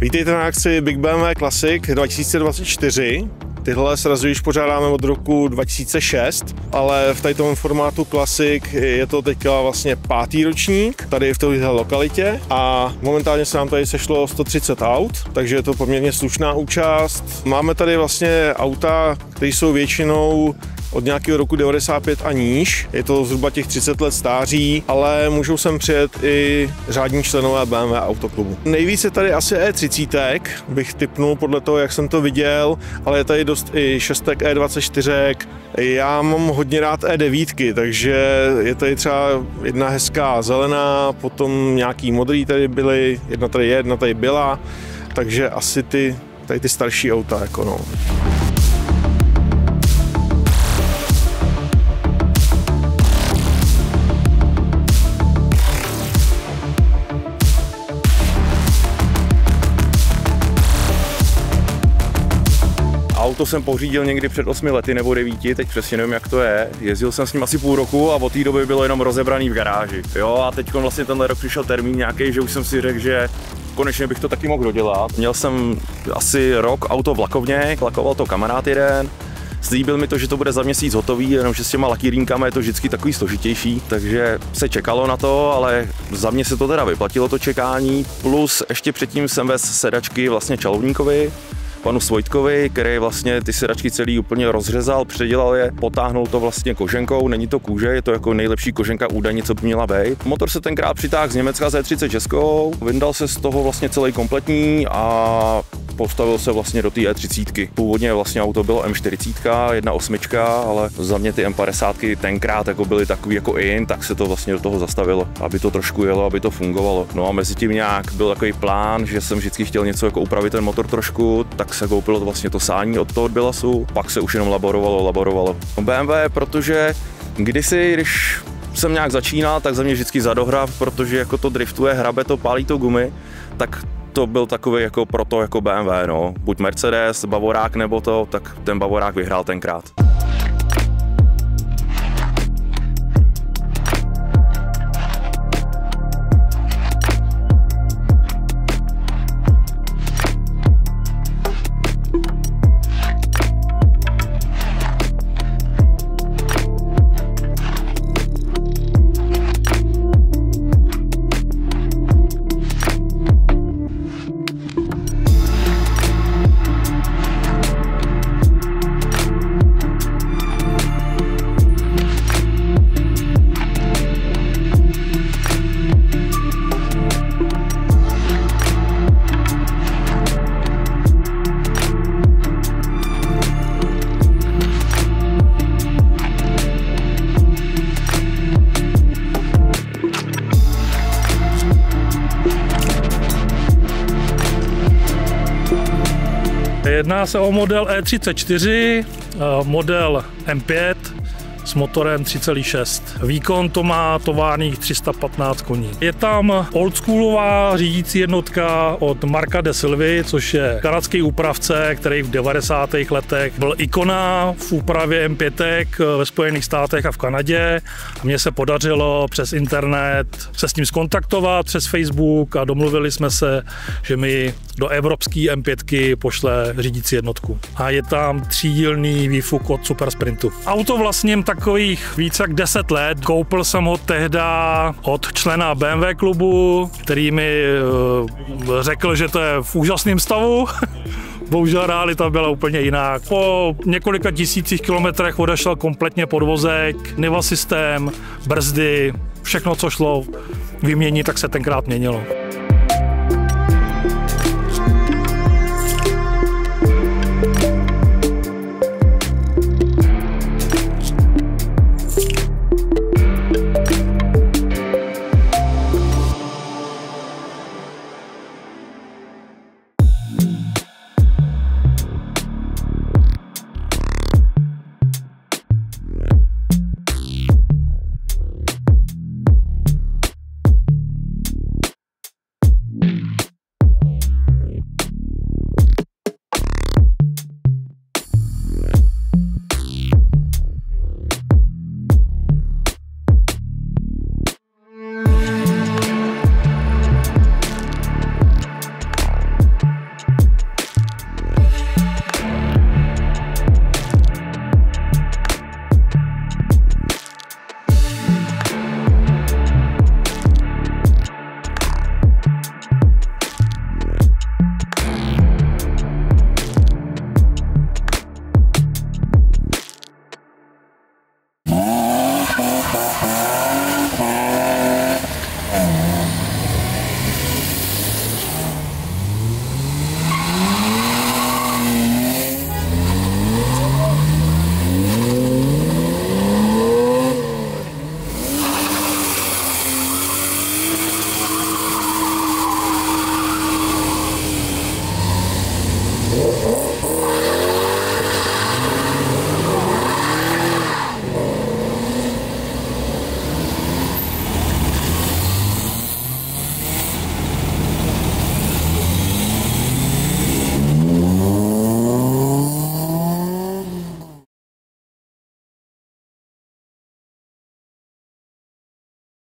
Vítejte na akci Big BMW Classic 2024. Tyhle srazy již pořádáme od roku 2006, ale v tomto formátu Classic je to teďka vlastně 5. ročník tady v této lokalitě a momentálně se nám tady sešlo 130 aut, takže je to poměrně slušná účast. Máme tady vlastně auta, které jsou většinou od nějakého roku 95 a níž, je to zhruba těch 30 let stáří, ale můžou sem přijet i řádní členové BMW Autoklubu. Nejvíce tady asi E30, bych tipnul podle toho, jak jsem to viděl, ale je tady dost i 6 E24. Já mám hodně rád E9, takže je tady třeba jedna hezká zelená, potom nějaký modrý tady byly, jedna tady je, jedna tady byla, takže asi tady ty starší auta, jako no. Auto jsem pořídil někdy před 8 lety nebo 9, teď přesně nevím, jak to je. Jezdil jsem s ním asi půl roku a od té doby bylo jenom rozebraný v garáži. Jo, a teď vlastně tenhle rok přišel termín nějaký, že už jsem si řekl, že konečně bych to taky mohl dodělat. Měl jsem asi rok auto v lakovně, lakoval to kamarád jeden. Slíbil mi to, že to bude za měsíc hotový, jenomže s těma lakírínkama je to vždycky takový složitější, takže se čekalo na to, ale za mě se to teda vyplatilo to čekání. Plus ještě předtím jsem vezl sedačky vlastně Čalovníkovi, panu Svojtkovi, který vlastně ty sedačky celý úplně rozřezal, předělal je, potáhnul to vlastně koženkou, není to kůže, je to jako nejlepší koženka údajně, co by měla být. Motor se tenkrát přitáhl z Německa z E36, vyndal se z toho vlastně celý kompletní a postavil se vlastně do té E30. Původně vlastně auto bylo M40, 1.8, ale za mě ty M50 tenkrát jako byly takový jako in, tak se to vlastně do toho zastavilo, aby to trošku jelo, aby to fungovalo. No a mezi tím nějak byl takový plán, že jsem vždycky chtěl něco jako upravit ten motor trošku, tak se koupilo vlastně to sání od toho Bilasu, pak se už jenom laborovalo. BMW, protože kdysi, když jsem nějak začínal, tak za mě vždycky zadohrav, protože jako to driftuje, hrabe to, pálí to gumy, tak to byl takový jako proto jako BMW, no. Buď Mercedes, Bavorák nebo to, tak ten Bavorák vyhrál tenkrát. Jedná se o model E34, model M5 s motorem 3,6. Výkon to má továrních 315 koní. Je tam oldschoolová řídící jednotka od Marka de Silvy, což je kanadský úpravce, který v 90. letech byl ikona v úpravě M5 ve Spojených státech a v Kanadě. A mně se podařilo přes internet se s ním skontaktovat, přes Facebook a domluvili jsme se, že mi do evropský M5 pošle řídící jednotku. A je tam třídílný výfuk od Super Sprintu. Auto vlastním takových více jak 10 let. Koupil jsem ho tehda od člena BMW klubu, který mi řekl, že to je v úžasném stavu. Bohužel realita byla úplně jiná. Po několika tisících kilometrech odešel kompletně podvozek, Niva systém, brzdy, všechno, co šlo vyměnit, tak se tenkrát měnilo.